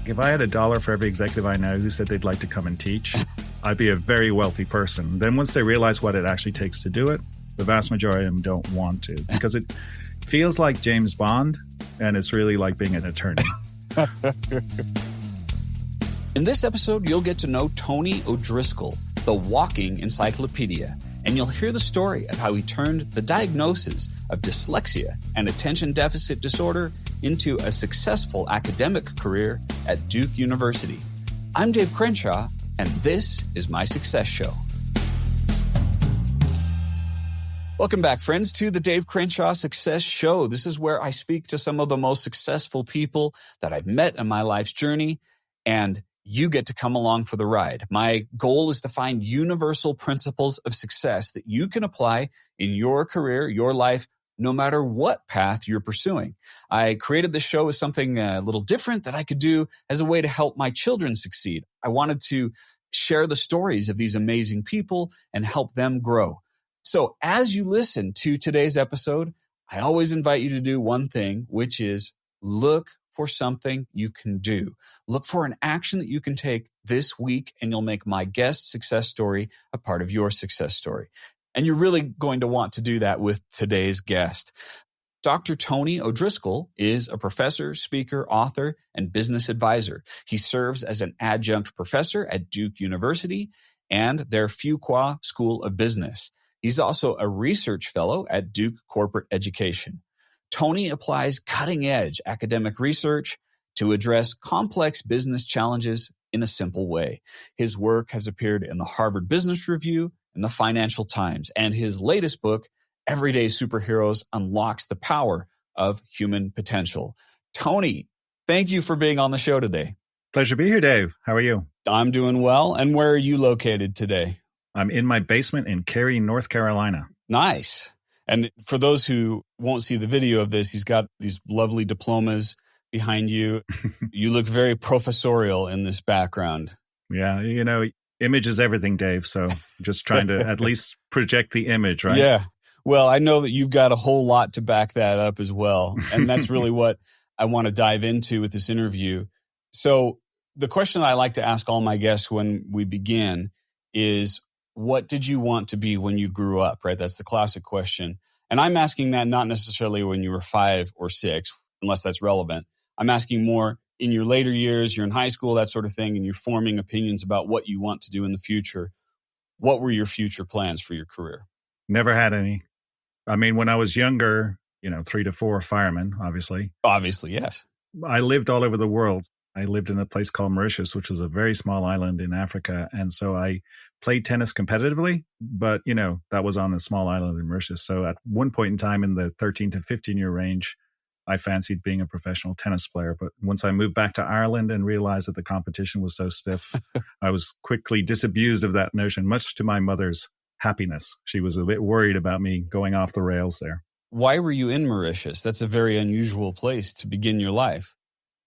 If I had $1 for every executive I know who said they'd like to come and teach, I'd be a very wealthy person. Then once they realize what it actually takes to do it, the vast majority of them don't want to, because it feels like James Bond, and it's really like being an attorney. In this episode, you'll get to know Tony O'Driscoll, the walking encyclopedia, and you'll hear the story of how he turned the diagnosis of dyslexia and attention deficit disorder into a successful academic career at Duke University. I'm Dave Crenshaw, and this is my Success Show. Welcome back, friends, to the Dave Crenshaw Success Show. This is where I speak to some of the most successful people that I've met in my life's journey, and you get to come along for the ride. My goal is to find universal principles of success that you can apply in your career, your life, no matter what path you're pursuing. I created this show as something a little different that I could do as a way to help my children succeed. I wanted to share the stories of these amazing people and help them grow. So as you listen to today's episode, I always invite you to do one thing, which is look for something you can do. Look for an action that you can take this week, and you'll make my guest success story a part of your success story. And you're really going to want to do that with today's guest. Dr. Tony O'Driscoll is a professor, speaker, author, and business advisor. He serves as an adjunct professor at Duke University and their Fuqua School of Business. He's also a research fellow at Duke Corporate Education. Tony applies cutting-edge academic research to address complex business challenges in a simple way. His work has appeared in the Harvard Business Review and the Financial Times, and his latest book, Everyday Superheroes, unlocks the power of human potential. Tony, thank you for being on the show today. Pleasure to be here, Dave. How are you? I'm doing well. And where are you located today? I'm in my basement in Cary, North Carolina. Nice. And for those who won't see the video of this, he's got these lovely diplomas behind you. You look very professorial in this background. Yeah, image is everything, Dave. So just trying to at least project the image, right? Yeah. Well, I know that you've got a whole lot to back that up as well. And that's really what I want to dive into with this interview. So the question that I like to ask all my guests when we begin is, what did you want to be when you grew up, right? That's the classic question. And I'm asking that not necessarily when you were 5 or 6, unless that's relevant. I'm asking more in your later years, you're in high school, that sort of thing, and you're forming opinions about what you want to do in the future. What were your future plans for your career? Never had any. I mean, when I was younger, 3 to 4 firemen, obviously. Obviously, yes. I lived all over the world. I lived in a place called Mauritius, which was a very small island in Africa. And so I played tennis competitively, but, that was on a small island in Mauritius. So at one point in time in the 13 to 15-year range, I fancied being a professional tennis player. But once I moved back to Ireland and realized that the competition was so stiff, I was quickly disabused of that notion, much to my mother's happiness. She was a bit worried about me going off the rails there. Why were you in Mauritius? That's a very unusual place to begin your life.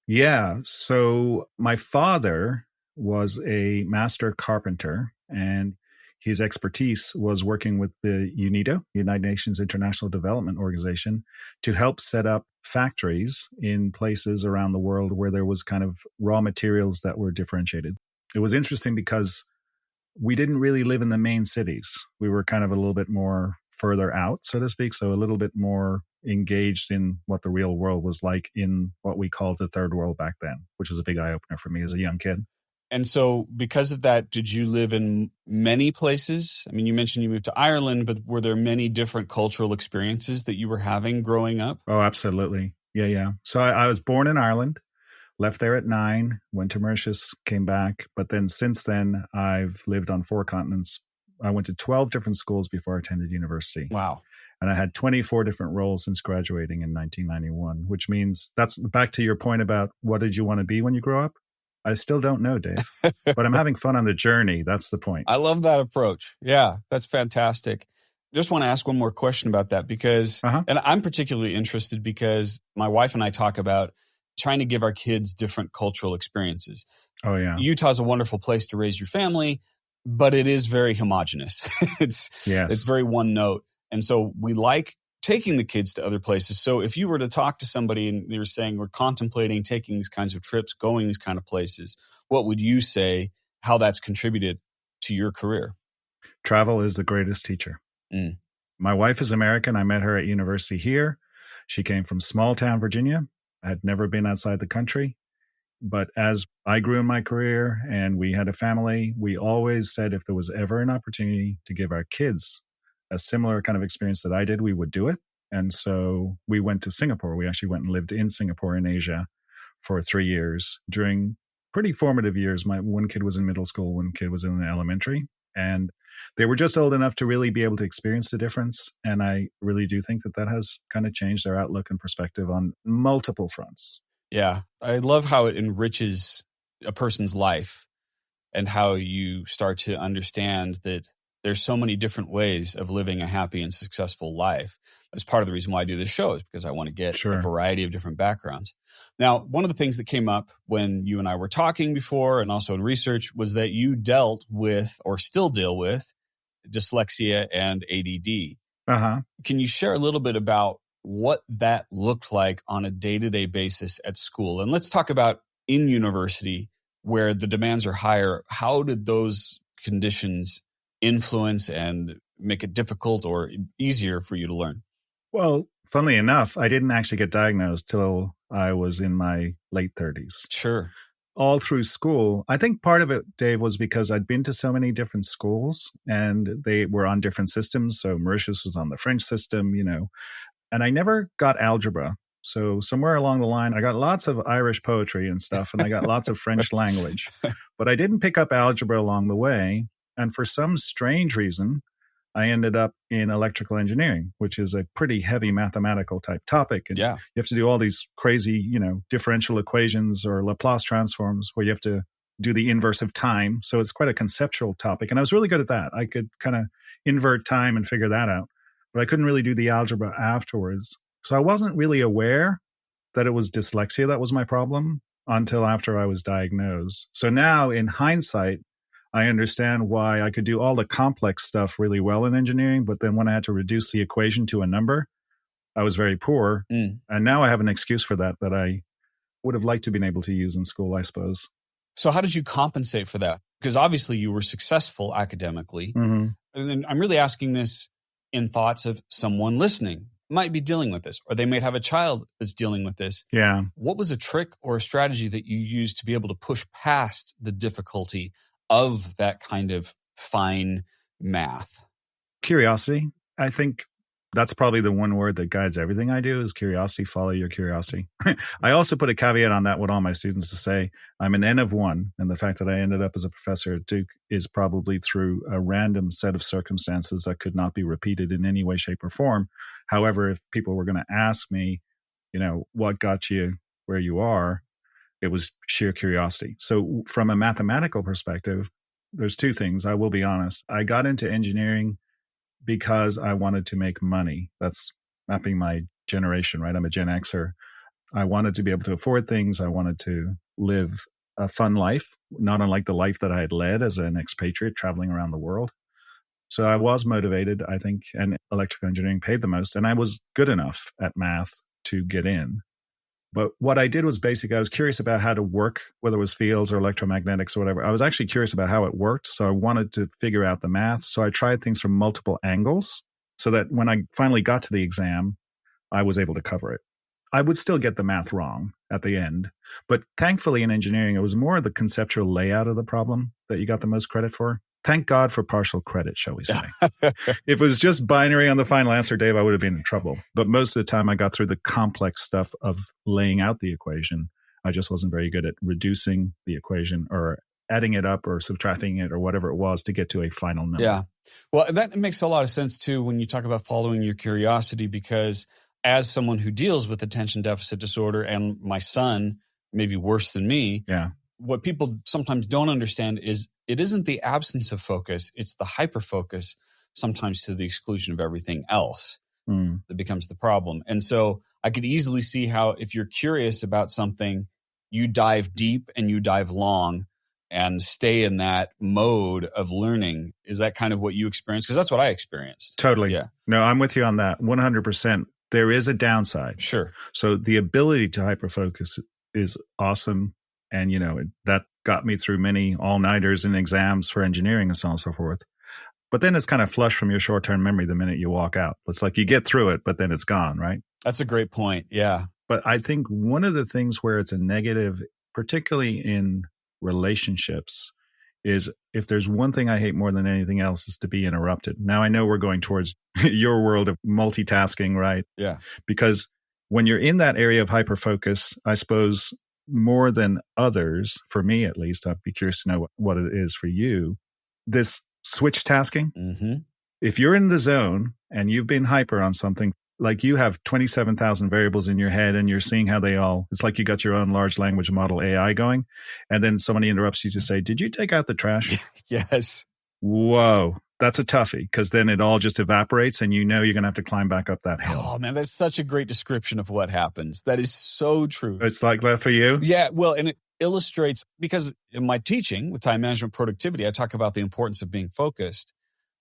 Yeah. So my father was a master carpenter, and his expertise was working with the UNIDO, United Nations International Development Organization, to help set up factories in places around the world where there was kind of raw materials that were differentiated. It was interesting because we didn't really live in the main cities. We were kind of a little bit more further out, so to speak, so a little bit more engaged in what the real world was like in what we called the third world back then, which was a big eye-opener for me as a young kid. And so because of that, did you live in many places? I mean, you mentioned you moved to Ireland, but were there many different cultural experiences that you were having growing up? Oh, absolutely. Yeah. So I was born in Ireland, left there at 9, went to Mauritius, came back. But then since then, I've lived on 4 continents. I went to 12 different schools before I attended university. Wow. And I had 24 different roles since graduating in 1991, which means that's back to your point about what did you want to be when you grow up? I still don't know, Dave, but I'm having fun on the journey. That's the point. I love that approach. Yeah, that's fantastic. Just want to ask one more question about that because, and I'm particularly interested because my wife and I talk about trying to give our kids different cultural experiences. Oh, yeah. Utah's a wonderful place to raise your family, but it is very homogenous. It's very one note. And so we like taking the kids to other places. So if you were to talk to somebody and they were saying, we're contemplating taking these kinds of trips, going these kind of places, what would you say, how that's contributed to your career? Travel is the greatest teacher. Mm. My wife is American. I met her at university here. She came from small town Virginia. I had never been outside the country. But as I grew in my career and we had a family, we always said if there was ever an opportunity to give our kids a similar kind of experience that I did, we would do it. And so we went to Singapore. We actually went and lived in Singapore in Asia for 3 years during pretty formative years. My one kid was in middle school, one kid was in elementary. And they were just old enough to really be able to experience the difference. And I really do think that that has kind of changed their outlook and perspective on multiple fronts. Yeah. I love how it enriches a person's life and how you start to understand that there's so many different ways of living a happy and successful life. That's part of the reason why I do this show, is because I want to get a variety of different backgrounds. Now, one of the things that came up when you and I were talking before and also in research was that you dealt with, or still deal with, dyslexia and ADD. Uh-huh. Can you share a little bit about what that looked like on a day-to-day basis at school? And let's talk about in university where the demands are higher. How did those conditions influence and make it difficult or easier for you to learn? Well, funnily enough, I didn't actually get diagnosed till I was in my late 30s. Sure. All through school, I think part of it, Dave, was because I'd been to so many different schools and they were on different systems. So Mauritius was on the French system, and I never got algebra. So somewhere along the line, I got lots of Irish poetry and stuff, and I got lots of French language, but I didn't pick up algebra along the way. And for some strange reason, I ended up in electrical engineering, which is a pretty heavy mathematical type topic. And Yeah. you have to do all these crazy, differential equations or Laplace transforms where you have to do the inverse of time. So it's quite a conceptual topic. And I was really good at that. I could kind of invert time and figure that out, but I couldn't really do the algebra afterwards. So I wasn't really aware that it was dyslexia that was my problem until after I was diagnosed. So now in hindsight, I understand why I could do all the complex stuff really well in engineering, but then when I had to reduce the equation to a number, I was very poor. And now I have an excuse for that I would have liked to have been able to use in school, I suppose. So how did you compensate for that? Because obviously you were successful academically. Mm-hmm. And then I'm really asking this in thoughts of someone listening might be dealing with this, or they might have a child that's dealing with this. Yeah. What was a trick or a strategy that you used to be able to push past the difficulty of that kind of fine math? Curiosity. I think that's probably the one word that guides everything I do is curiosity. Follow your curiosity. I also put a caveat on that with all my students to say I'm an N of one. And the fact that I ended up as a professor at Duke is probably through a random set of circumstances that could not be repeated in any way, shape, or form. However, if people were going to ask me, what got you where you are, it was sheer curiosity. So from a mathematical perspective, there's two things. I will be honest. I got into engineering because I wanted to make money. That's not being my generation, right? I'm a Gen Xer. I wanted to be able to afford things. I wanted to live a fun life, not unlike the life that I had led as an expatriate traveling around the world. So I was motivated, I think, and electrical engineering paid the most. And I was good enough at math to get in. But what I did was basically, I was curious about how to work, whether it was fields or electromagnetics or whatever. I was actually curious about how it worked. So I wanted to figure out the math. So I tried things from multiple angles so that when I finally got to the exam, I was able to cover it. I would still get the math wrong at the end. But thankfully in engineering, it was more the conceptual layout of the problem that you got the most credit for. Thank God for partial credit, shall we say. If it was just binary on the final answer, Dave, I would have been in trouble. But most of the time I got through the complex stuff of laying out the equation. I just wasn't very good at reducing the equation or adding it up or subtracting it or whatever it was to get to a final number. Yeah. Well, that makes a lot of sense too when you talk about following your curiosity, because as someone who deals with attention deficit disorder, and my son, maybe worse than me, what people sometimes don't understand is it isn't the absence of focus, it's the hyperfocus, sometimes to the exclusion of everything else, that becomes the problem. And so I could easily see how if you're curious about something, you dive deep and you dive long. and stay in that mode of learning. Is that kind of what you experienced? Because that's what I experienced. Totally. Yeah. No, I'm with you on that 100%. There is a downside. Sure. So the ability to hyperfocus is awesome. And, that got me through many all-nighters and exams for engineering and so on and so forth. But then it's kind of flushed from your short-term memory the minute you walk out. It's like you get through it, but then it's gone, right? That's a great point. Yeah. But I think one of the things where it's a negative, particularly in relationships, is if there's one thing I hate more than anything else is to be interrupted. Now, I know we're going towards your world of multitasking, right? Yeah. Because when you're in that area of hyperfocus, I suppose more than others, for me at least, I'd be curious to know what it is for you, this switch tasking. Mm-hmm. If you're in the zone and you've been hyper on something, like you have 27,000 variables in your head and you're seeing how it's like you got your own large language model AI going. And then somebody interrupts you to say, did you take out the trash? Yes. Whoa, that's a toughie, because then it all just evaporates and you're going to have to climb back up that hill. Oh, man, that's such a great description of what happens. That is so true. It's like that for you? Yeah, well, and it illustrates, because in my teaching with time management productivity, I talk about the importance of being focused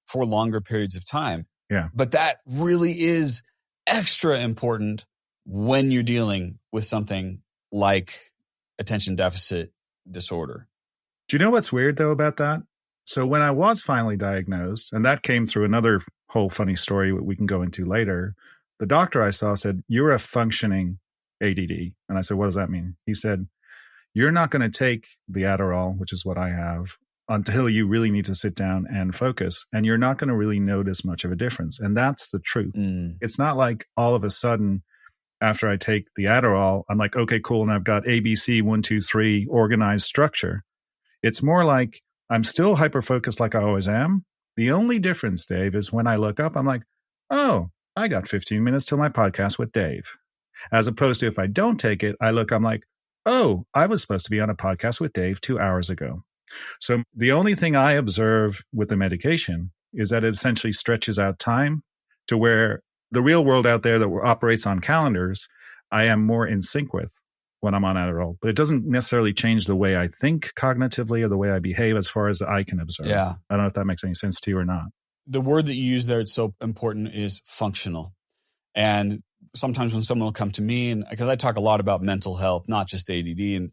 for longer periods of time. Yeah. But that really is extra important when you're dealing with something like attention deficit disorder. Do you know what's weird, though, about that? So when I was finally diagnosed, and that came through another whole funny story we can go into later, the doctor I saw said, you're a functioning ADD. And I said, what does that mean? He said, you're not going to take the Adderall, which is what I have, until you really need to sit down and focus. And you're not going to really notice much of a difference. And that's the truth. It's not like all of a sudden, after I take the Adderall, I'm like, okay, cool. And I've got ABC 1, 2, 3 organized structure. It's more like I'm still hyper-focused like I always am. The only difference, Dave, is when I look up, I'm like, oh, I got 15 minutes till my podcast with Dave. As opposed to if I don't take it, I'm like, oh, I was supposed to be on a podcast with Dave 2 hours ago. So the only thing I observe with the medication is that it essentially stretches out time to where the real world out there that operates on calendars, I am more in sync with when I'm on Adderall. But it doesn't necessarily change the way I think cognitively or the way I behave as far as I can observe. Yeah. I don't know if that makes any sense to you or not. The word that you use there, it's so important, is functional. And sometimes when someone will come to me, and because I talk a lot about mental health, not just ADD, and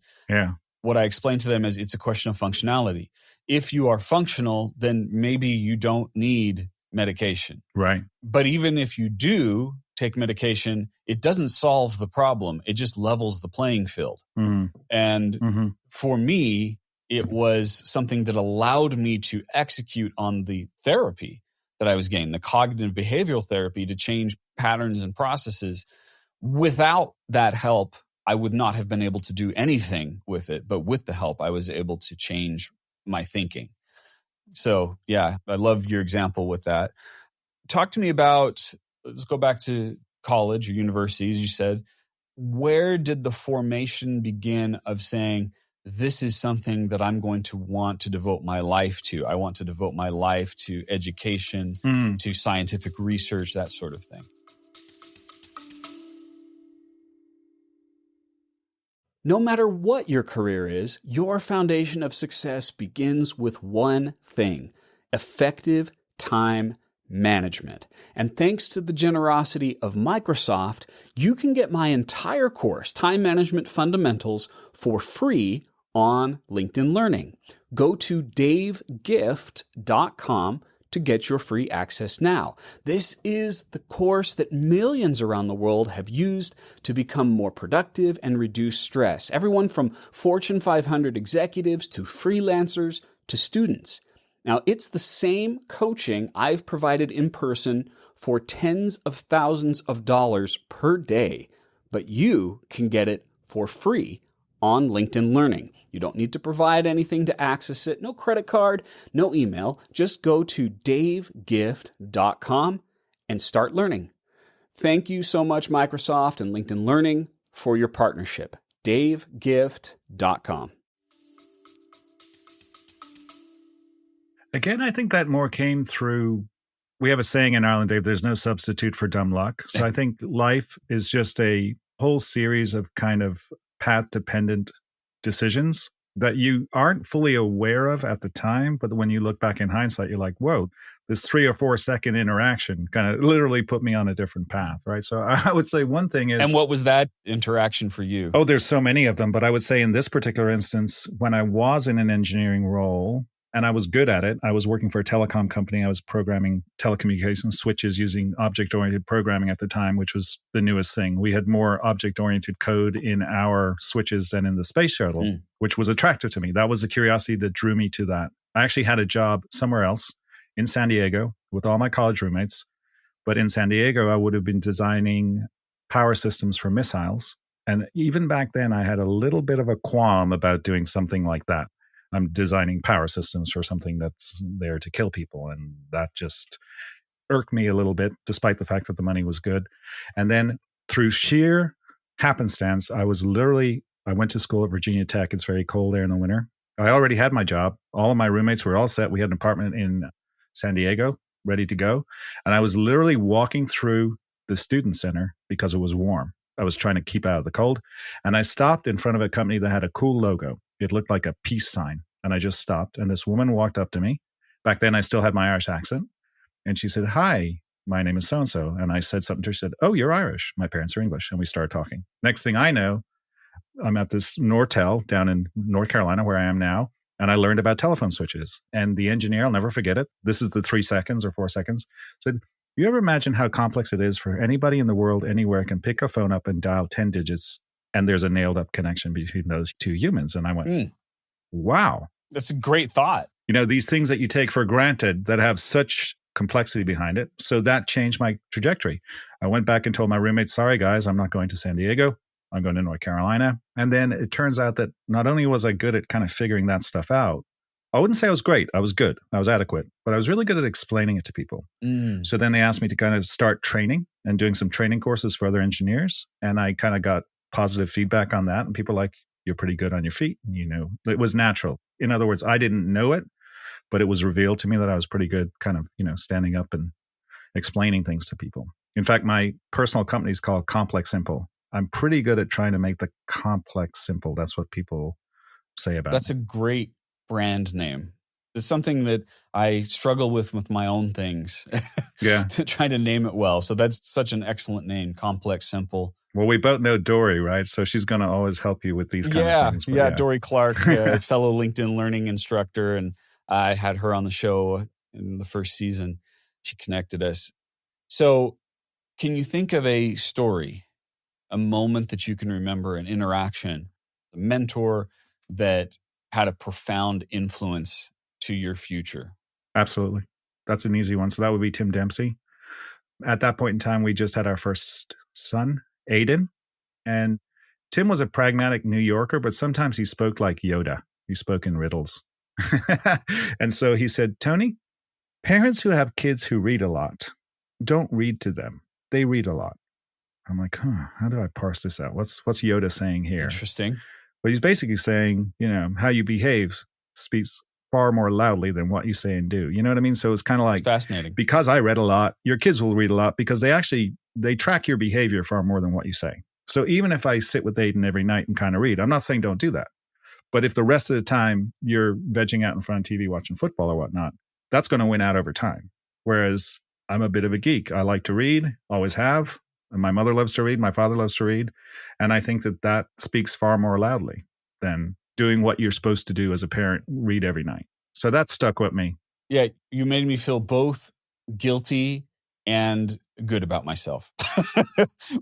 what I explain to them is it's a question of functionality. If you are functional, then maybe you don't need medication. Right. But even if you do take medication, it doesn't solve the problem. It just levels the playing field. Mm-hmm. And for me, it was something that allowed me to execute on the therapy that I was getting, the cognitive behavioral therapy, to change patterns and processes. Without that help, I would not have been able to do anything with it. But with the help, I was able to change my thinking. So, yeah, I love your example with that. Talk to me about, let's go back to college or university, as you said. Where did the formation begin of saying, this is something that I'm going to want to devote my life to? I want to devote my life to education, to scientific research, that sort of thing. No matter what your career is, your foundation of success begins with one thing: effective time management. And thanks to the generosity of Microsoft, you can get my entire course, Time Management Fundamentals, for free on LinkedIn Learning. Go to davegift.com to get your free access now. This is the course that millions around the world have used to become more productive and reduce stress. Everyone from Fortune 500 executives to freelancers to students. Now, it's the same coaching I've provided in person for tens of thousands of dollars per day, but you can get it for free on LinkedIn Learning. You don't need to provide anything to access it. No credit card, no email. Just go to davegift.com and start learning. Thank you so much, Microsoft and LinkedIn Learning, for your partnership. davegift.com. Again, I think that more came through, we have a saying in Ireland, Dave, there's no substitute for dumb luck. So I think life is just a whole series of kind of path-dependent decisions. that you aren't fully aware of at the time, but when you look back in hindsight, you're like, whoa, this 3 or 4 second interaction kind of literally put me on a different path, right? So I would say one thing is, And what was that interaction for you? oh, there's so many of them, but I would say in this particular instance, when I was in an engineering role and I was good at it, I was working for a telecom company. I was programming telecommunications switches using object-oriented programming at the time, which was the newest thing. We had more object-oriented code in our switches than in the space shuttle, which was attractive to me. That was the curiosity that drew me to that. I actually had a job somewhere else in San Diego with all my college roommates. But in San Diego, I would have been designing power systems for missiles. And even back then, I had a little bit of a qualm about doing something like that. I'm designing power systems for something that's there to kill people. And that just irked me a little bit, despite the fact that the money was good. And then through sheer happenstance, I went to school at Virginia Tech. It's very cold there in the winter. I already had my job. All of my roommates were all set. We had an apartment in San Diego ready to go. And I was literally walking through the student center because it was warm. I was trying to keep out of the cold. And I stopped in front of a company that had a cool logo. It looked like a peace sign. And I just stopped. And this woman walked up to me. Back then, I still had my Irish accent. And she said, "Hi, my name is so-and-so." And I said something to her. She said, "Oh, you're Irish. My parents are English." And we started talking. Next thing I know, I'm at this Nortel down in North Carolina where I am now. And I learned about telephone switches. And the engineer, I'll never forget it. This is the 3 seconds or 4 seconds. Said, "You ever imagine how complex it is for anybody in the world anywhere can pick a phone up and dial 10 digits and there's a nailed up connection between those two humans?" And I went, wow. That's a great thought. These things that you take for granted that have such complexity behind it. So that changed my trajectory. I went back and told my roommates, "Sorry, guys, I'm not going to San Diego. I'm going to North Carolina." And then it turns out that not only was I good at kind of figuring that stuff out, I wouldn't say I was great. I was good. I was adequate, but I was really good at explaining it to people. So then they asked me to kind of start training and doing some training courses for other engineers. And I kind of got positive feedback on that. And people were like, "You're pretty good on your feet." It was natural. In other words, I didn't know it, but it was revealed to me that I was pretty good kind of, standing up and explaining things to people. In fact, my personal company is called Complex Simple. I'm pretty good at trying to make the complex simple. That's what people say about That's me. a great brand name. It's something that I struggle with my own things. Yeah. To try to name it well. So that's such an excellent name, Complex Simple. Well, we both know Dory, right? So she's going to always help you with these kind of things. Yeah, Dory Clark, fellow LinkedIn learning instructor. And I had her on the show in the first season. She connected us. So can you think of a story, a moment that you can remember, an interaction, a mentor that had a profound influence to your future? Absolutely. That's an easy one. So that would be Tim Dempsey. At that point in time, we just had our first son, Aiden. And Tim was a pragmatic New Yorker, but sometimes he spoke like Yoda. He spoke in riddles. And so he said, "Tony, parents who have kids who read a lot don't read to them. They read a lot." I'm like, how do I parse this out? What's Yoda saying here? Interesting. But he's basically saying, how you behave speaks far more loudly than what you say and do. You know what I mean? So it's kind of like, it's fascinating. Because I read a lot, your kids will read a lot because they track your behavior far more than what you say. So even if I sit with Aiden every night and kind of read, I'm not saying don't do that. But if the rest of the time you're vegging out in front of TV watching football or whatnot, that's going to win out over time. Whereas I'm a bit of a geek. I like to read, always have. And my mother loves to read. My father loves to read. And I think that speaks far more loudly than doing what you're supposed to do as a parent, read every night. So that stuck with me. Yeah, you made me feel both guilty and good about myself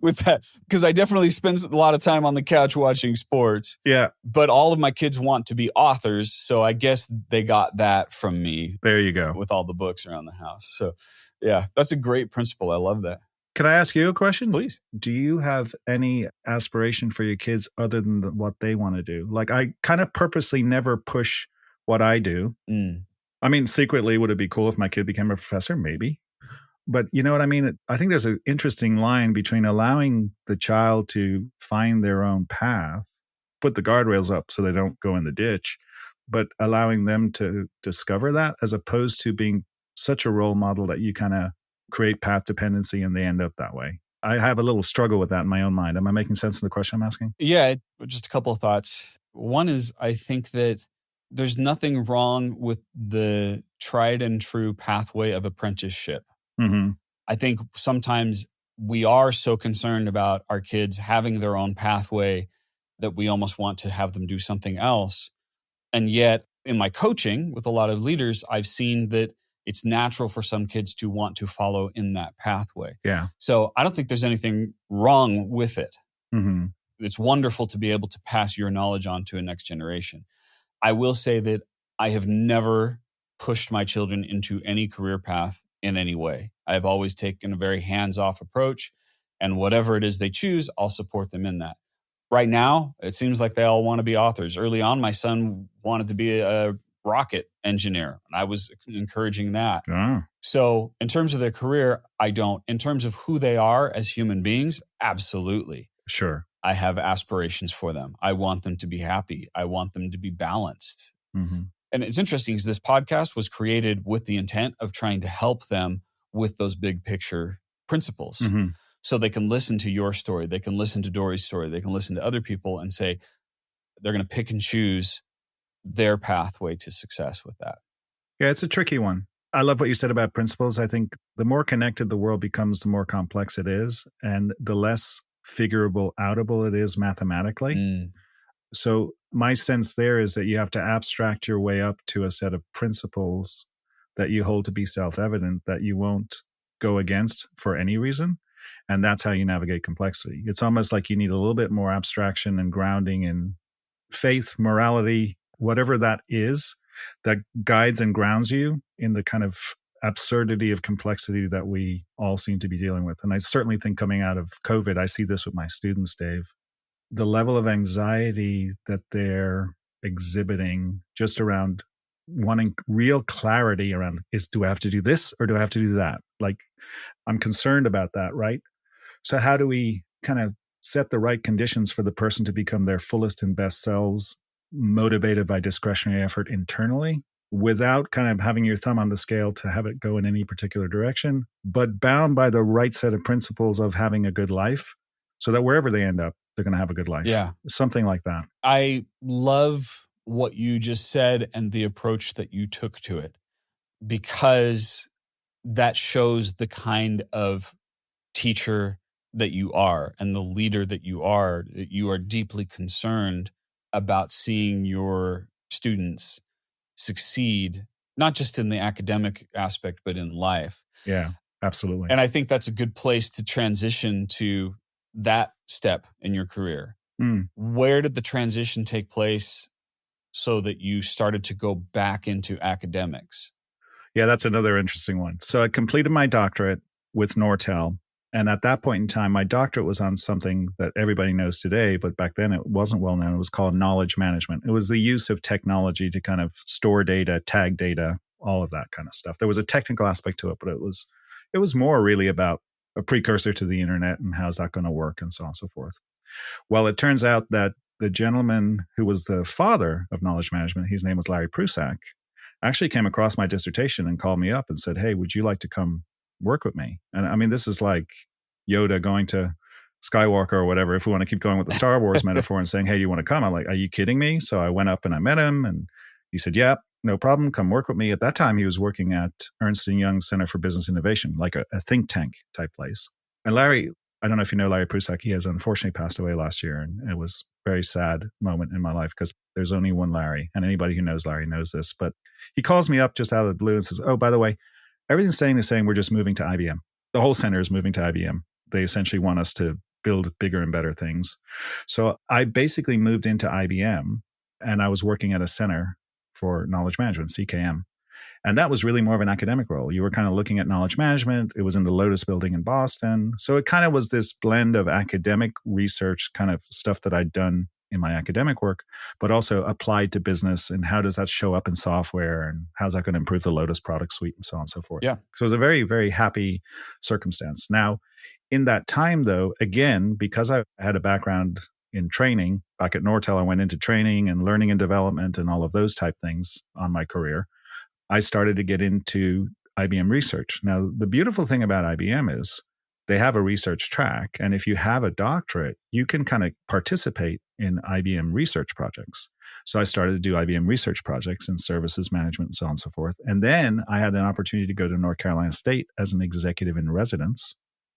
with that, because I definitely spend a lot of time on the couch watching sports. Yeah. But all of my kids want to be authors, so I guess they got that from me. There you go. With all the books around the house. So yeah, that's a great principle. I love that. Can I ask you a question? Please. Do you have any aspiration for your kids other than what they want to do? Like, I kind of purposely never push what I do. I mean, secretly, would it be cool if my kid became a professor? Maybe. But you know what I mean? I think there's an interesting line between allowing the child to find their own path, put the guardrails up so they don't go in the ditch, but allowing them to discover that, as opposed to being such a role model that you kind of create path dependency and they end up that way. I have a little struggle with that in my own mind. Am I making sense of the question I'm asking? Yeah, just a couple of thoughts. One is, I think that there's nothing wrong with the tried and true pathway of apprenticeship. Mm-hmm. I think sometimes we are so concerned about our kids having their own pathway that we almost want to have them do something else. And yet, in my coaching with a lot of leaders, I've seen that it's natural for some kids to want to follow in that pathway. Yeah. So I don't think there's anything wrong with it. Mm-hmm. It's wonderful to be able to pass your knowledge on to a next generation. I will say that I have never pushed my children into any career path in any way. I've always taken a very hands-off approach, and whatever it is they choose, I'll support them in that. Right now, it seems like they all want to be authors. Early on, my son wanted to be a rocket engineer, and I was encouraging that. Oh. So in terms of their career, I don't. In terms of who they are as human beings, absolutely. Sure. I have aspirations for them. I want them to be happy. I want them to be balanced. Mm-hmm. And it's interesting because this podcast was created with the intent of trying to help them with those big picture principles. Mm-hmm. So they can listen to your story. They can listen to Dory's story. They can listen to other people and say they're going to pick and choose their pathway to success with that. Yeah, it's a tricky one. I love what you said about principles. I think the more connected the world becomes, the more complex it is, and the less figurable, outable it is mathematically. Mm. So my sense there is that you have to abstract your way up to a set of principles that you hold to be self-evident that you won't go against for any reason. And that's how you navigate complexity. It's almost like you need a little bit more abstraction and grounding in faith, morality, whatever that is, that guides and grounds you in the kind of absurdity of complexity that we all seem to be dealing with. And I certainly think coming out of COVID, I see this with my students, Dave, the level of anxiety that they're exhibiting just around wanting real clarity around do I have to do this or do I have to do that? Like, I'm concerned about that, right? So how do we kind of set the right conditions for the person to become their fullest and best selves, motivated by discretionary effort internally, without kind of having your thumb on the scale to have it go in any particular direction, but bound by the right set of principles of having a good life so that wherever they end up, they're going to have a good life. Yeah. Something like that. I love what you just said and the approach that you took to it, because that shows the kind of teacher that you are and the leader that you are deeply concerned about seeing your students succeed, not just in the academic aspect, but in life. Yeah, absolutely. And I think that's a good place to transition to that step in your career. Mm. Where did the transition take place so that you started to go back into academics? Yeah, that's another interesting one. So I completed my doctorate with Nortel. And at that point in time, my doctorate was on something that everybody knows today, but back then it wasn't well known. It was called knowledge management. It was the use of technology to kind of store data, tag data, all of that kind of stuff. There was a technical aspect to it, but it was more really about a precursor to the internet and how's that going to work and so on and so forth. Well, it turns out that the gentleman who was the father of knowledge management, his name was Larry Prusak, actually came across my dissertation and called me up and said, "Hey, would you like to come work with me?" And I mean, this is like Yoda going to Skywalker or whatever, if we want to keep going with the Star Wars metaphor, and saying, "Hey, you want to come?" I'm like, "Are you kidding me?" So I went up and I met him and he said, "Yeah, no problem. Come work with me." At that time, he was working at Ernst & Young Center for Business Innovation, like a think tank type place. And Larry, I don't know if you know Larry Prusak, he has unfortunately passed away last year. And it was a very sad moment in my life because there's only one Larry. And anybody who knows Larry knows this. But he calls me up just out of the blue and says, "Oh, by the way, everything's staying the same. We're just moving to IBM. The whole center is moving to IBM. They essentially want us to build bigger and better things." So I basically moved into IBM and I was working at a center for knowledge management, CKM. And that was really more of an academic role. You were kind of looking at knowledge management. It was in the Lotus building in Boston. So it kind of was this blend of academic research kind of stuff that I'd done in my academic work, but also applied to business and how does that show up in software and how's that going to improve the Lotus product suite and so on and so forth. Yeah. So it was a very, very happy circumstance. Now, in that time though, again, because I had a background in training, back at Nortel, I went into training and learning and development and all of those type things on my career. I started to get into IBM research. Now, the beautiful thing about IBM is they have a research track. And if you have a doctorate, you can kind of participate in IBM research projects. So I started to do IBM research projects in services management and so on and so forth. And then I had an opportunity to go to North Carolina State as an executive in residence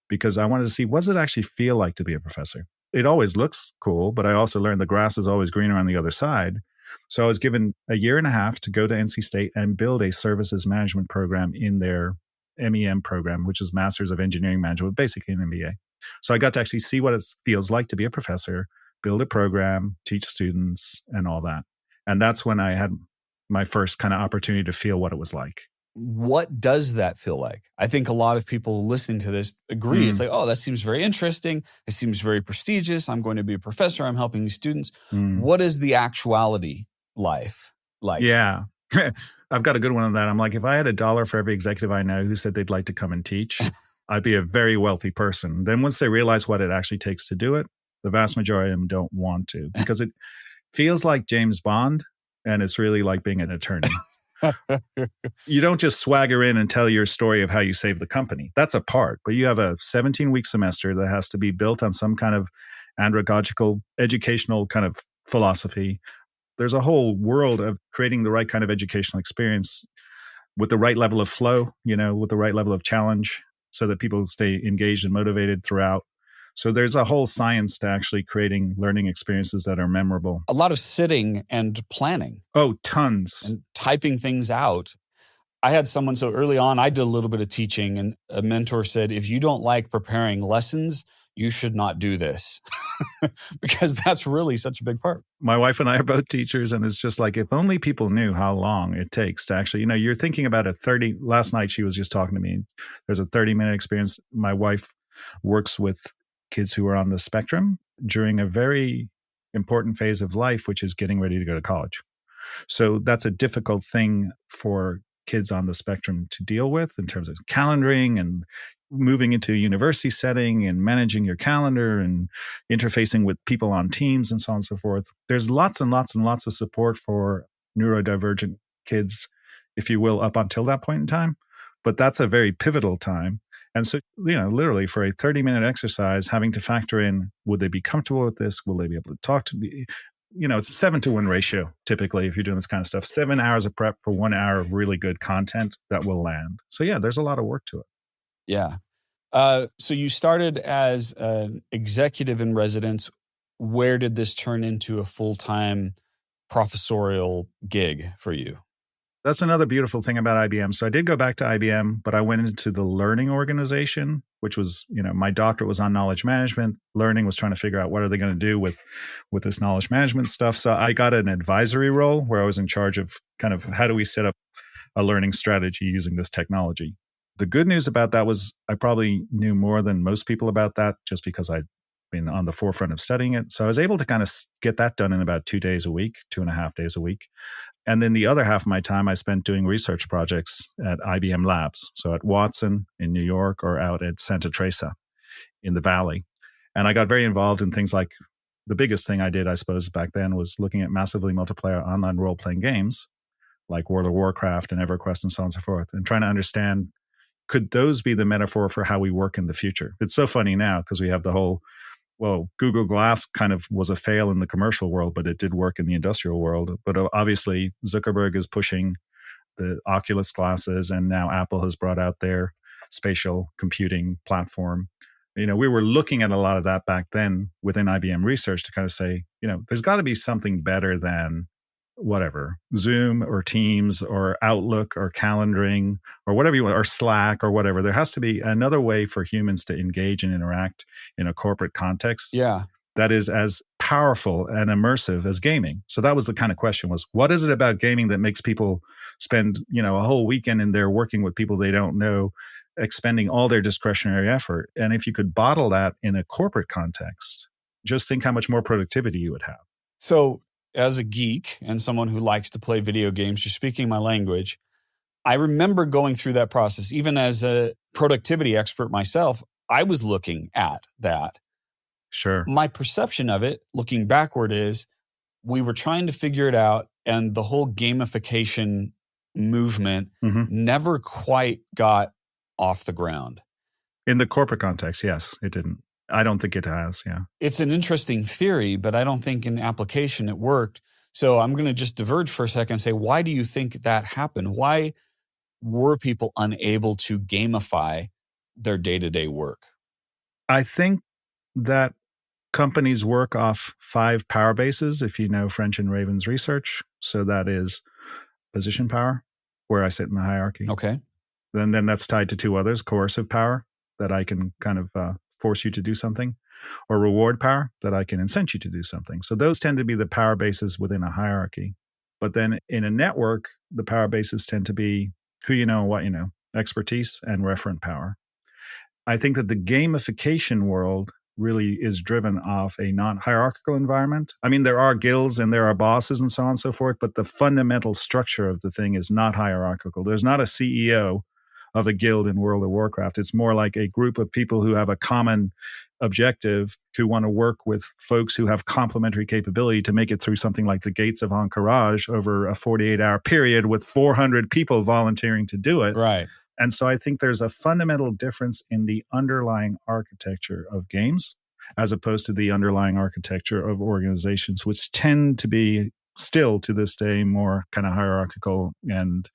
because I wanted to see, what does it actually feel like to be a professor? It always looks cool, but I also learned the grass is always greener on the other side. So I was given a year and a half to go to NC State and build a services management program in their MEM program, which is Masters of Engineering Management, basically an MBA. So I got to actually see what it feels like to be a professor, build a program, teach students, and all that. And that's when I had my first kind of opportunity to feel what it was like. What does that feel like? I think a lot of people listening to this agree. It's like, oh, that seems very interesting. It seems very prestigious. I'm going to be a professor. I'm helping these students. What is the actuality life like? Yeah. I've got a good one on that. I'm like, if I had $1 for every executive I know who said they'd like to come and teach, I'd be a very wealthy person. Then once they realize what it actually takes to do it, the vast majority of them don't want to because it feels like James Bond and it's really like being an attorney. You don't just swagger in and tell your story of how you saved the company. That's a part, but you have a 17-week semester that has to be built on some kind of andragogical, educational kind of philosophy. There's a whole world of creating the right kind of educational experience with the right level of flow, with the right level of challenge so that people stay engaged and motivated throughout. So there's a whole science to actually creating learning experiences that are memorable. A lot of sitting and planning. Oh, tons. And typing things out. I had someone, so early on, I did a little bit of teaching and a mentor said, if you don't like preparing lessons, you should not do this because that's really such a big part. My wife and I are both teachers, and it's just like, if only people knew how long it takes to actually, you're thinking about last night she was just talking to me. There's a 30-minute experience. My wife works with kids who are on the spectrum during a very important phase of life, which is getting ready to go to college. So that's a difficult thing for kids on the spectrum to deal with in terms of calendaring and moving into a university setting and managing your calendar and interfacing with people on teams and so on and so forth. There's lots and lots and lots of support for neurodivergent kids, if you will, up until that point in time. But that's a very pivotal time. And so, literally for a 30-minute exercise, having to factor in, would they be comfortable with this? Will they be able to talk to me? It's a 7-to-1 ratio, typically, if you're doing this kind of stuff. 7 hours of prep for 1 hour of really good content that will land. So yeah, there's a lot of work to it. Yeah. So you started as an executive in residence. Where did this turn into a full-time professorial gig for you? That's another beautiful thing about IBM. So I did go back to IBM, but I went into the learning organization, which was, my doctorate was on knowledge management. Learning was trying to figure out what are they going to do with this knowledge management stuff. So I got an advisory role where I was in charge of kind of how do we set up a learning strategy using this technology. The good news about that was I probably knew more than most people about that just because I'd been on the forefront of studying it. So I was able to kind of get that done in about 2 days a week, 2.5 days a week. And then the other half of my time I spent doing research projects at IBM Labs. So at Watson in New York or out at Santa Teresa in the Valley. And I got very involved in things like the biggest thing I did, I suppose, back then was looking at massively multiplayer online role-playing games like World of Warcraft and EverQuest and so on and so forth, and trying to understand, could those be the metaphor for how we work in the future? It's so funny now because we have the whole, Google Glass kind of was a fail in the commercial world, but it did work in the industrial world. But obviously, Zuckerberg is pushing the Oculus glasses, and now Apple has brought out their spatial computing platform. We were looking at a lot of that back then within IBM research to kind of say, there's got to be something better than whatever, Zoom or Teams or Outlook or calendaring or whatever you want, or Slack or whatever. There has to be another way for humans to engage and interact in a corporate context. Yeah. That is as powerful and immersive as gaming. So that was the kind of question was, what is it about gaming that makes people spend, a whole weekend in there working with people they don't know, expending all their discretionary effort? And if you could bottle that in a corporate context, just think how much more productivity you would have. So as a geek and someone who likes to play video games, you're speaking my language. I remember going through that process. Even as a productivity expert myself, I was looking at that. Sure. My perception of it, looking backward, is we were trying to figure it out, and the whole gamification movement never quite got off the ground. In the corporate context, yes, it didn't. I don't think it has. Yeah. It's an interesting theory, but I don't think in application it worked. So I'm going to just diverge for a second and say, why do you think that happened? Why were people unable to gamify their day-to-day work? I think that companies work off 5 power bases, if you know French and Raven's research. So that is position power, where I sit in the hierarchy. Okay. Then that's tied to 2 others: coercive power, that I can kind of force you to do something, or reward power, that I can incent you to do something. So those tend to be the power bases within a hierarchy. But then in a network, the power bases tend to be who you know and what you know, expertise and referent power. I think that the gamification world really is driven off a non-hierarchical environment. I mean, there are guilds and there are bosses and so on and so forth, but the fundamental structure of the thing is not hierarchical. There's not a CEO of a guild in World of Warcraft. It's more like a group of people who have a common objective, who want to work with folks who have complementary capability to make it through something like the Gates of Encourage over a 48-hour period with 400 people volunteering to do it. Right. And so I think there's a fundamental difference in the underlying architecture of games as opposed to the underlying architecture of organizations, which tend to be still to this day more kind of hierarchical and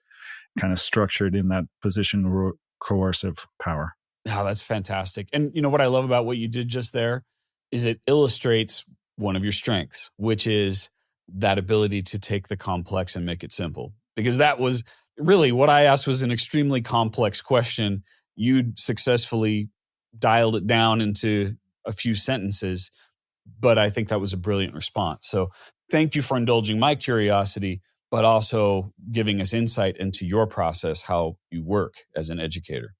kind of structured in that position coercive power. Oh, that's fantastic. And you know what I love about what you did just there is it illustrates one of your strengths, which is that ability to take the complex and make it simple. Because that was really what I asked was an extremely complex question. You successfully dialed it down into a few sentences, but I think that was a brilliant response. So thank you for indulging my curiosity, but also giving us insight into your process, how you work as an educator.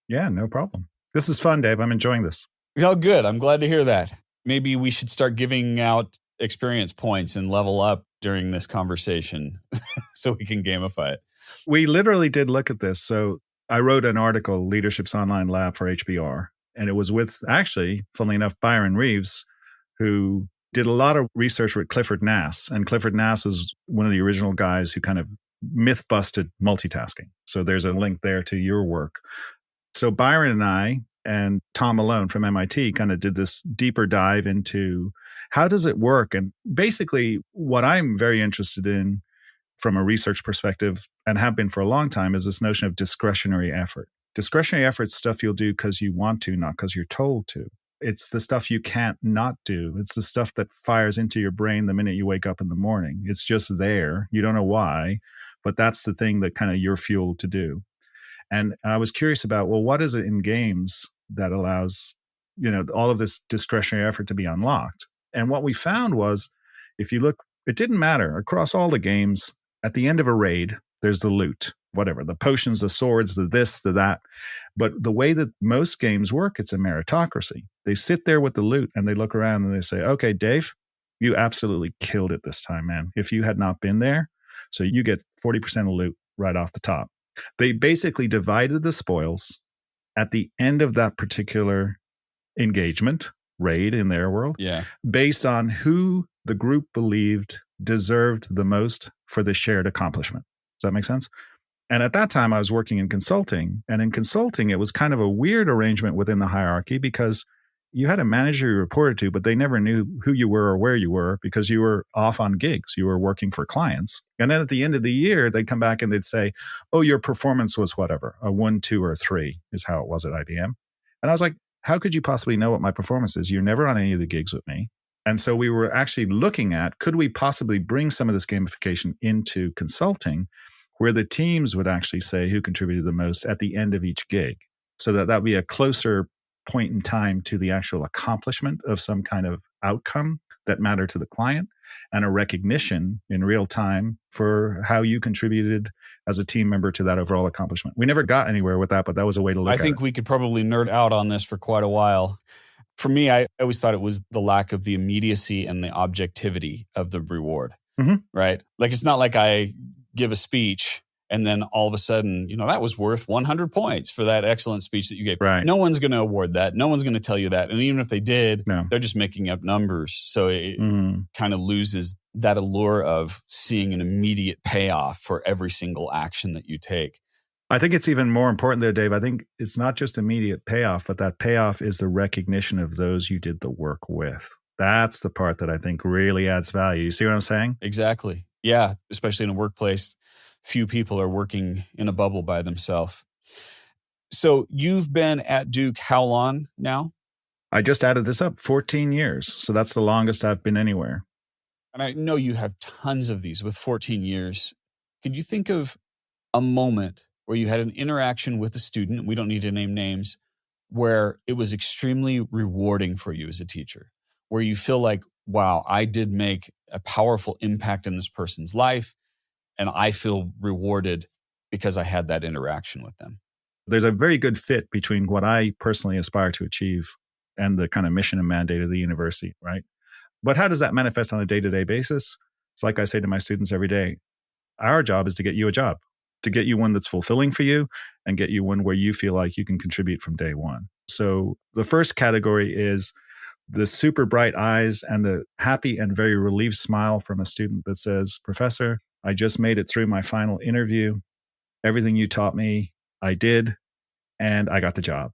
Yeah, no problem. This is fun, Dave. I'm enjoying this. Oh, good. I'm glad to hear that. Maybe we should start giving out experience points and level up during this conversation so we can gamify it. We literally did look at this. So I wrote an article, Leadership's Online Lab for HBR, and it was with, actually, funnily enough, Byron Reeves, who did a lot of research with Clifford Nass. And Clifford Nass was one of the original guys who kind of myth busted multitasking. So there's a link there to your work. So Byron and I and Tom Malone from MIT kind of did this deeper dive into how does it work? And basically what I'm very interested in from a research perspective, and have been for a long time, is this notion of discretionary effort. Discretionary effort is stuff you'll do because you want to, not because you're told to. It's the stuff you can't not do. It's the stuff that fires into your brain the minute you wake up in the morning. It's just there. You don't know why, but that's the thing that kind of you're fueled to do. And I was curious about, well, what is it in games that allows, all of this discretionary effort to be unlocked? And what we found was, if you look, it didn't matter across all the games. At the end of a raid, there's the loot, whatever, the potions, the swords, the this, the that. But the way that most games work, it's a meritocracy. They sit there with the loot and they look around and they say, okay, Dave, you absolutely killed it this time, man. If you had not been there, so you get 40% of loot right off the top. They basically divided the spoils at the end of that particular engagement, raid in their world, based on who the group believed deserved the most for the shared accomplishment. Does that make sense? And at that time, I was working in consulting. And in consulting, it was kind of a weird arrangement within the hierarchy because you had a manager you reported to, but they never knew who you were or where you were because you were off on gigs. You were working for clients. And then at the end of the year, they'd come back and they'd say, oh, your performance was whatever, a 1, 2, or 3 is how it was at IBM. And I was like, how could you possibly know what my performance is? You're never on any of the gigs with me. And so we were actually looking at, could we possibly bring some of this gamification into consulting where the teams would actually say who contributed the most at the end of each gig, so that would be a closer point in time to the actual accomplishment of some kind of outcome that mattered to the client, and a recognition in real time for how you contributed as a team member to that overall accomplishment. We never got anywhere with that, but that was a way to look at it. I think we could probably nerd out on this for quite a while. For me, I always thought it was the lack of the immediacy and the objectivity of the reward, right? Like, it's not like I give a speech and then all of a sudden, that was worth 100 points for that excellent speech that you gave. Right. No one's going to award that. No one's going to tell you that. And even if they did, they're just making up numbers. So it kind of loses that allure of seeing an immediate payoff for every single action that you take. I think it's even more important there, Dave. I think it's not just immediate payoff, but that payoff is the recognition of those you did the work with. That's the part that I think really adds value. You see what I'm saying? Exactly. Yeah. Especially in a workplace, few people are working in a bubble by themselves. So you've been at Duke how long now? I just added this up, 14 years. So that's the longest I've been anywhere. And I know you have tons of these with 14 years. Could you think of a moment where you had an interaction with a student, we don't need to name names, where it was extremely rewarding for you as a teacher, where you feel like, wow, I did make a powerful impact in this person's life, and I feel rewarded because I had that interaction with them? There's a very good fit between what I personally aspire to achieve and the kind of mission and mandate of the university, right? But how does that manifest on a day-to-day basis? It's like I say to my students every day, our job is to get you a job, to get you one that's fulfilling for you and get you one where you feel like you can contribute from day one. So the first category is the super bright eyes and the happy and very relieved smile from a student that says, Professor, I just made it through my final interview. Everything you taught me, I did, and I got the job.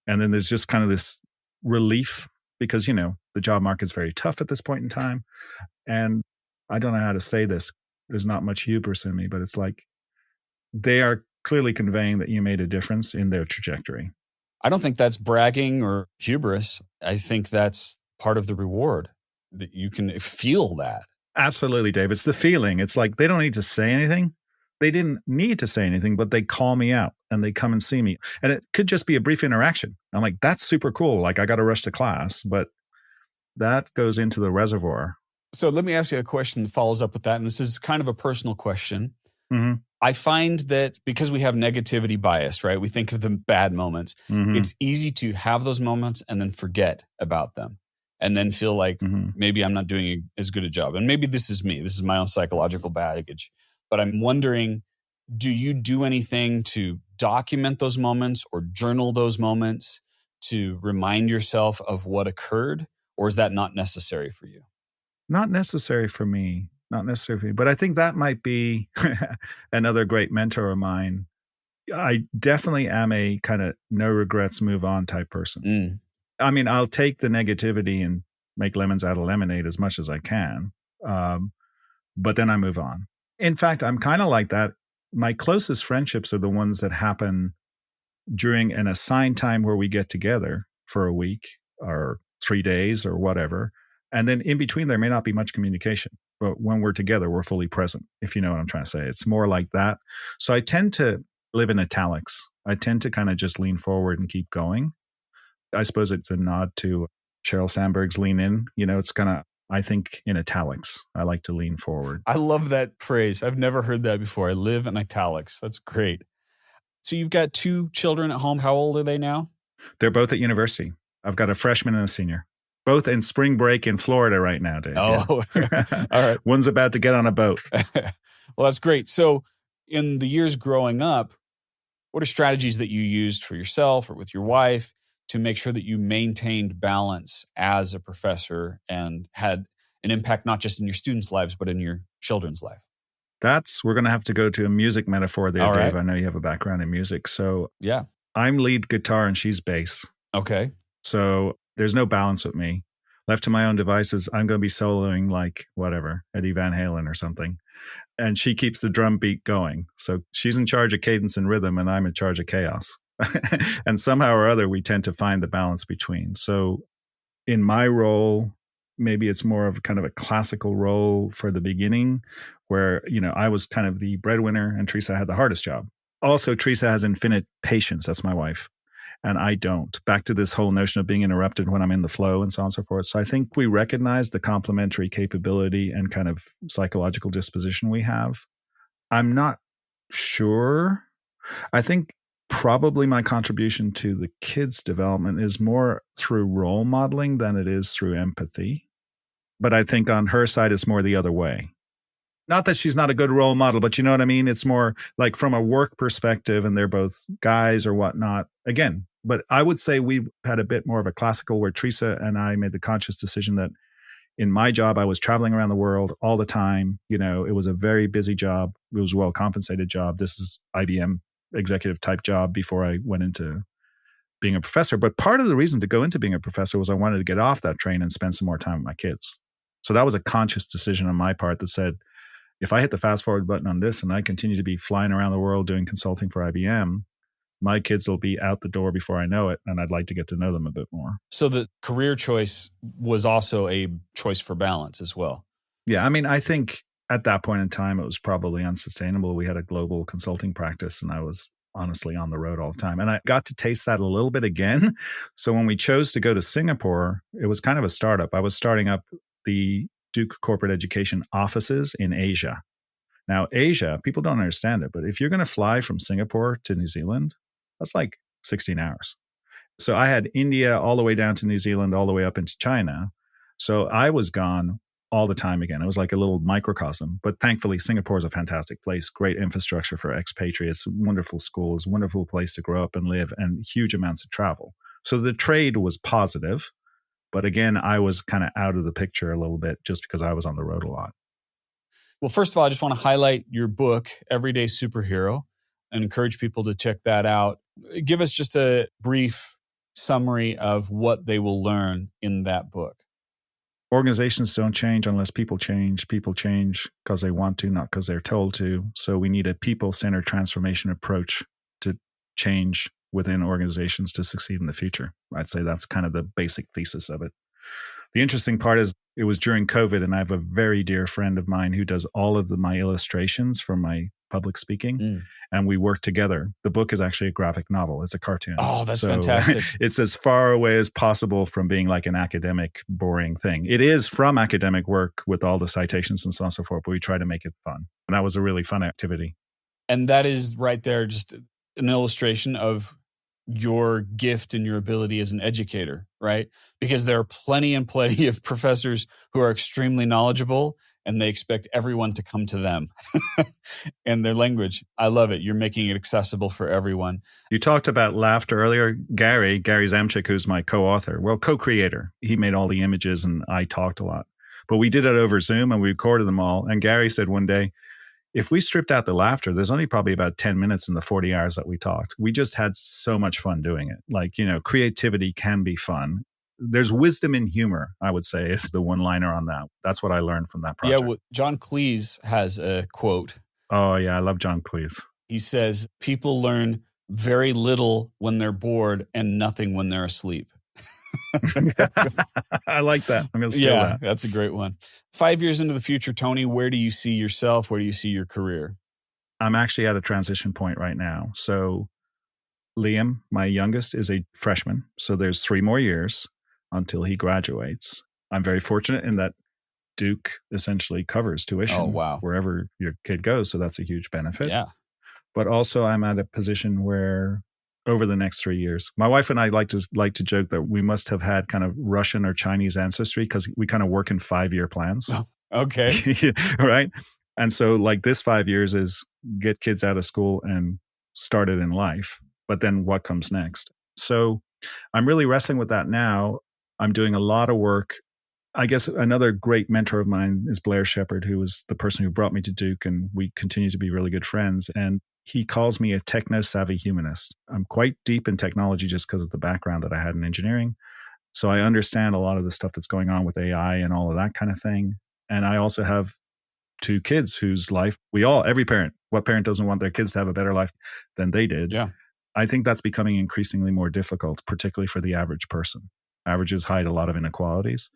And then there's just kind of this relief because, the job market's very tough at this point in time. And I don't know how to say this. There's not much hubris in me, but it's like they are clearly conveying that you made a difference in their trajectory. I don't think that's bragging or hubris. I think that's part of the reward, that you can feel that. Absolutely, Dave. It's the feeling. It's like they don't need to say anything. They didn't need to say anything, but they call me out and they come and see me. And it could just be a brief interaction. I'm like, that's super cool. Like I got to rush to class, but that goes into the reservoir. So let me ask you a question that follows up with that. And this is kind of a personal question. Mm-hmm. I find that because we have negativity bias, right? We think of the bad moments. Mm-hmm. It's easy to have those moments and then forget about them and then feel like maybe I'm not doing as good a job. And maybe this is me. This is my own psychological baggage. But I'm wondering, do you do anything to document those moments or journal those moments to remind yourself of what occurred? Or is that not necessary for you? Not necessary for me. Not necessary for me. But I think that might be another great mentor of mine. I definitely am a kind of no regrets, move on type person. I mean, I'll take the negativity and make lemons out of lemonade as much as I can. But then I move on. In fact, I'm kind of like that. My closest friendships are the ones that happen during an assigned time where we get together for a week or 3 days or whatever. And then in between, there may not be much communication. But when we're together, we're fully present, if you know what I'm trying to say. It's more like that. So I tend to live in italics. I tend to kind of just lean forward and keep going. I suppose it's a nod to Sheryl Sandberg's Lean In. It's kind of, I think, in italics. I like to lean forward. I love that phrase. I've never heard that before. I live in italics. That's great. So you've got 2 children at home. How old are they now? They're both at university. I've got a freshman and a senior. Both in spring break in Florida right now, Dave. Oh, yeah. All right. One's about to get on a boat. Well, that's great. So in the years growing up, what are strategies that you used for yourself or with your wife to make sure that you maintained balance as a professor and had an impact not just in your students' lives, but in your children's life? We're going to have to go to a music metaphor there, All Dave. right. I know you have a background in music. So yeah, I'm lead guitar and she's bass. Okay. So there's no balance with me. Left to my own devices, I'm going to be soloing like whatever, Eddie Van Halen or something. And she keeps the drum beat going. So she's in charge of cadence and rhythm and I'm in charge of chaos. And somehow or other, we tend to find the balance between. So in my role, maybe it's more of kind of a classical role for the beginning where, I was kind of the breadwinner and Teresa had the hardest job. Also, Teresa has infinite patience. That's my wife. And I don't. Back to this whole notion of being interrupted when I'm in the flow and so on and so forth. So I think we recognize the complementary capability and kind of psychological disposition we have. I'm not sure. I think probably my contribution to the kids' development is more through role modeling than it is through empathy. But I think on her side, it's more the other way. Not that she's not a good role model, but you know what I mean? It's more like from a work perspective, and they're both guys or whatnot. Again, but I would say we've had a bit more of a classical where Teresa and I made the conscious decision that in my job, I was traveling around the world all the time. It was a very busy job. It was a well-compensated job. This is IBM executive type job before I went into being a professor. But part of the reason to go into being a professor was I wanted to get off that train and spend some more time with my kids. So that was a conscious decision on my part that said, if I hit the fast forward button on this and I continue to be flying around the world doing consulting for IBM, my kids will be out the door before I know it. And I'd like to get to know them a bit more. So the career choice was also a choice for balance as well. Yeah. I mean, I think at that point in time, it was probably unsustainable. We had a global consulting practice and I was honestly on the road all the time. And I got to taste that a little bit again. So when we chose to go to Singapore, it was kind of a startup. I was starting up the Duke Corporate Education offices in Asia. Now, Asia, people don't understand it, but if you're going to fly from Singapore to New Zealand, that's like 16 hours. So I had India all the way down to New Zealand, all the way up into China. So I was gone all the time again. It was like a little microcosm. But thankfully, Singapore is a fantastic place, great infrastructure for expatriates, wonderful schools, wonderful place to grow up and live, and huge amounts of travel. So the trade was positive. But again, I was kind of out of the picture a little bit just because I was on the road a lot. Well, first of all, I just want to highlight your book, Everyday Superhero, and encourage people to check that out. Give us just a brief summary of what they will learn in that book. Organizations don't change unless people change. People change because they want to, not because they're told to. So we need a people-centered transformation approach to change within organizations to succeed in the future. I'd say that's kind of the basic thesis of it. The interesting part is it was during COVID, and I have a very dear friend of mine who does all of my illustrations for my public speaking, and we work together. The book is actually a graphic novel. It's a cartoon. Oh, that's fantastic. It's as far away as possible from being like an academic, boring thing. It is from academic work with all the citations and so on and so forth, but we try to make it fun. And that was a really fun activity. And that is right there, just an illustration of your gift and your ability as an educator, right? Because there are plenty and plenty of professors who are extremely knowledgeable and they expect everyone to come to them and their language. I love it. You're making it accessible for everyone. You talked about laughter earlier. Gary Zamchik, who's my co-author, co-creator. He made all the images and I talked a lot. But we did it over Zoom and we recorded them all. And Gary said one day, if we stripped out the laughter, there's only probably about 10 minutes in the 40 hours that we talked. We just had so much fun doing it. Like, creativity can be fun. There's wisdom in humor, I would say, is the one-liner on that. That's what I learned from that project. Yeah, well, John Cleese has a quote. Oh, yeah, I love John Cleese. He says, people learn very little when they're bored and nothing when they're asleep. I like that. I'm going to steal that. That's a great one. 5 years into the future, Tony, where do you see yourself? Where do you see your career? I'm actually at a transition point right now. So Liam, my youngest, is a freshman. So there's 3 more years until he graduates. I'm very fortunate in that Duke essentially covers tuition wherever your kid goes. So that's a huge benefit. Yeah. But also I'm at a position where over the next 3 years, my wife and I like to joke that we must have had kind of Russian or Chinese ancestry because we kind of work in 5-year plans. Okay. Right. And so like this 5 years is get kids out of school and start it in life. But then what comes next? So I'm really wrestling with that now. I'm doing a lot of work. I guess another great mentor of mine is Blair Shepard, who was the person who brought me to Duke, and we continue to be really good friends. And he calls me a techno-savvy humanist. I'm quite deep in technology just because of the background that I had in engineering. So I understand a lot of the stuff that's going on with AI and all of that kind of thing. And I also have 2 kids whose life, every parent, what parent doesn't want their kids to have a better life than they did? Yeah. I think that's becoming increasingly more difficult, particularly for the average person. Averages hide a lot of inequalities.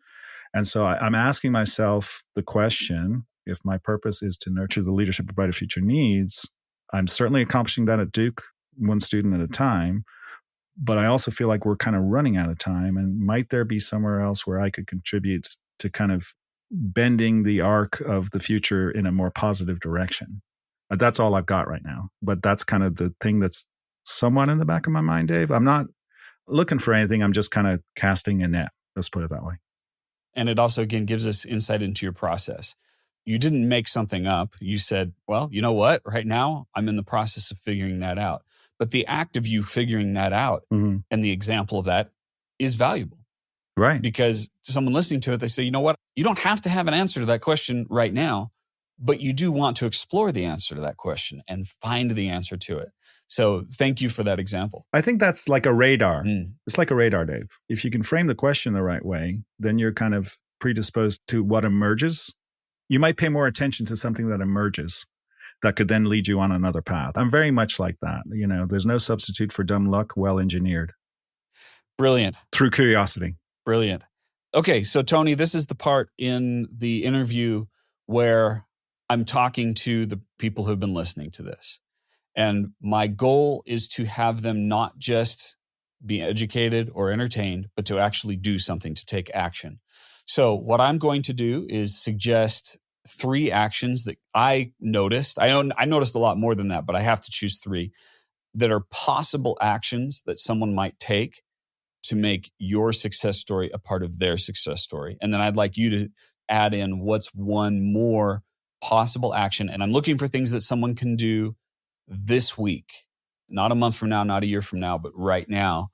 And so I'm asking myself the question, if my purpose is to nurture the leadership a brighter future needs, I'm certainly accomplishing that at Duke, 1 student at a time, but I also feel like we're kind of running out of time. And might there be somewhere else where I could contribute to kind of bending the arc of the future in a more positive direction? That's all I've got right now. But that's kind of the thing that's somewhat in the back of my mind, Dave. I'm not looking for anything. I'm just kind of casting a net. Let's put it that way. And it also, again, gives us insight into your process. You didn't make something up. You said, well, you know what? Right now, I'm in the process of figuring that out. But the act of you figuring that out and the example of that is valuable. Right. Because to someone listening to it, they say, you know what? You don't have to have an answer to that question right now, but you do want to explore the answer to that question and find the answer to it. So thank you for that example. I think that's like a radar. It's like a radar, Dave. If you can frame the question the right way, then you're kind of predisposed to what emerges. You might pay more attention to something that emerges that could then lead you on another path. I'm very much like that. There's no substitute for dumb luck, well engineered. Brilliant. Through curiosity. Brilliant. Okay, so Tony, this is the part in the interview where I'm talking to the people who've been listening to this. And my goal is to have them not just be educated or entertained, but to actually do something, to take action. So what I'm going to do is suggest 3 actions that I noticed. I noticed a lot more than that, but I have to choose 3 that are possible actions that someone might take to make your success story a part of their success story. And then I'd like you to add in what's one more possible action. And I'm looking for things that someone can do this week, not a month from now, not a year from now, but right now.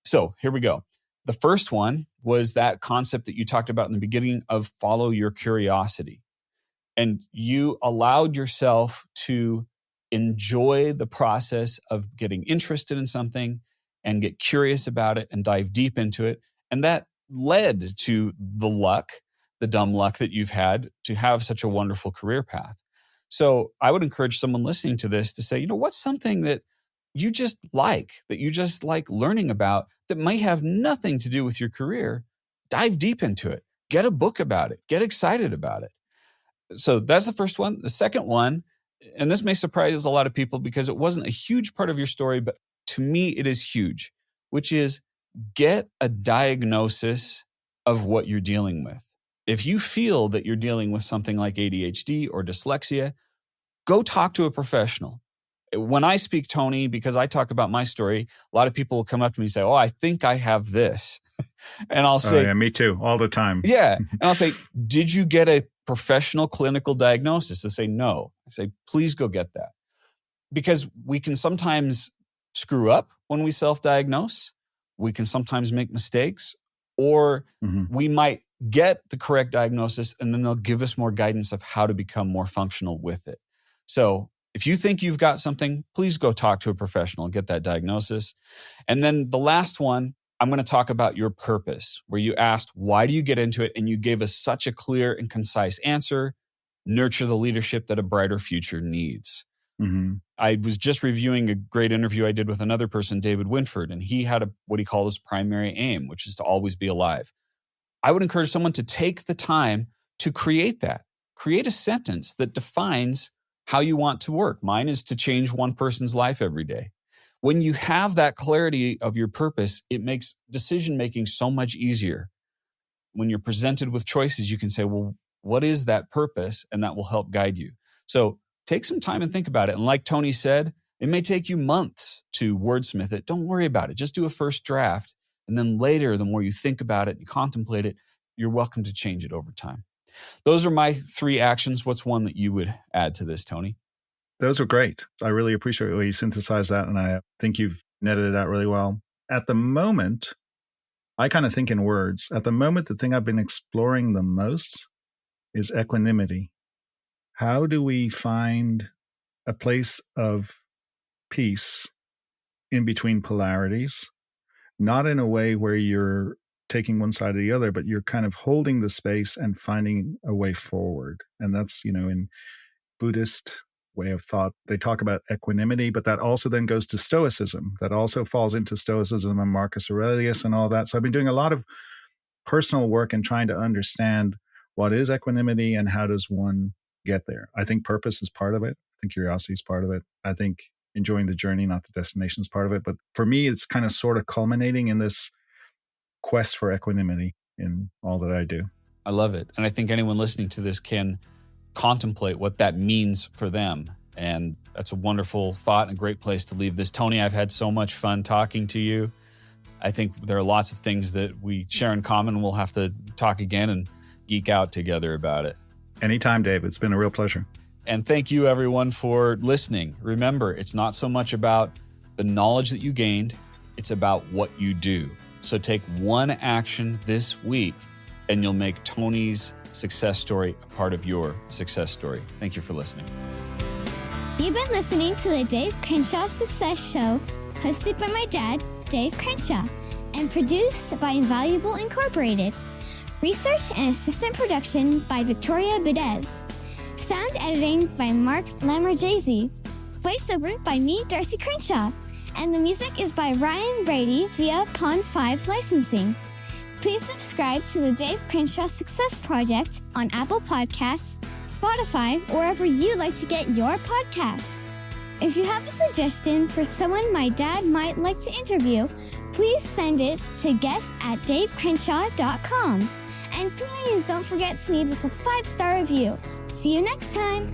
So here we go. The first one was that concept that you talked about in the beginning of follow your curiosity. And you allowed yourself to enjoy the process of getting interested in something and get curious about it and dive deep into it. And that led to the dumb luck that you've had to have such a wonderful career path. So I would encourage someone listening to this to say, what's something that you just like learning about that might have nothing to do with your career? Dive deep into it. Get a book about it. Get excited about it. So that's the first one. The second one, and this may surprise a lot of people because it wasn't a huge part of your story, but to me, it is huge, which is get a diagnosis of what you're dealing with. If you feel that you're dealing with something like ADHD or dyslexia, go talk to a professional. When I speak, Tony, because I talk about my story, a lot of people will come up to me and say, I think I have this. And I'll say, yeah, me too, all the time. Yeah. And I'll say, did you get a professional clinical diagnosis? They say, no. I say, please go get that. Because we can sometimes screw up when we self-diagnose. We can sometimes make mistakes, or we might get the correct diagnosis and then they'll give us more guidance of how to become more functional with it. So if you think you've got something, please go talk to a professional and get that diagnosis. And then the last one, I'm going to talk about your purpose, where you asked, why do you get into it? And you gave us such a clear and concise answer: nurture the leadership that a brighter future needs. I was just reviewing a great interview I did with another person, David Winford, and he had what he called his primary aim, which is to always be alive. I would encourage someone to take the time to create that. Create a sentence that defines how you want to work. Mine is to change one person's life every day. When you have that clarity of your purpose, it makes decision-making so much easier. When you're presented with choices, you can say, well, what is that purpose? And that will help guide you. So take some time and think about it. And like Tony said, it may take you months to wordsmith it. Don't worry about it. Just do a first draft. And then later, the more you think about it, you contemplate it, you're welcome to change it over time. Those are my 3 actions. What's one that you would add to this, Tony? Those are great. I really appreciate the way you synthesized that. And I think you've netted it out really well. At the moment, I kind of think in words. At the moment, the thing I've been exploring the most is equanimity. How do we find a place of peace in between polarities? Not in a way where you're taking one side or the other, but you're kind of holding the space and finding a way forward. And that's, in Buddhist way of thought, they talk about equanimity, but that also then goes to Stoicism. That also falls into Stoicism and Marcus Aurelius and all that. So I've been doing a lot of personal work and trying to understand what is equanimity and how does one get there. I think purpose is part of it. I think curiosity is part of it. I think enjoying the journey, not the destination, is part of it. But for me, it's kind of sort of culminating in this quest for equanimity in all that I do. I love it. And I think anyone listening to this can contemplate what that means for them. And that's a wonderful thought and a great place to leave this. Tony, I've had so much fun talking to you. I think there are lots of things that we share in common. We'll have to talk again and geek out together about it. Anytime, Dave. It's been a real pleasure. And thank you, everyone, for listening. Remember, it's not so much about the knowledge that you gained. It's about what you do. So take one action this week and you'll make Tony's success story a part of your success story. Thank you for listening. You've been listening to the Dave Crenshaw Success Show, hosted by my dad, Dave Crenshaw, and produced by Invaluable Incorporated. Research and assistant production by Victoria Bidez. Sound editing by Mark Lamorjese. Voiceover by me, Darcy Crenshaw. And the music is by Ryan Brady via Pond 5 Licensing. Please subscribe to the Dave Crenshaw Success Project on Apple Podcasts, Spotify, or wherever you like to get your podcasts. If you have a suggestion for someone my dad might like to interview, please send it to guest@davecrenshaw.com. And please don't forget to leave us a 5-star review. See you next time.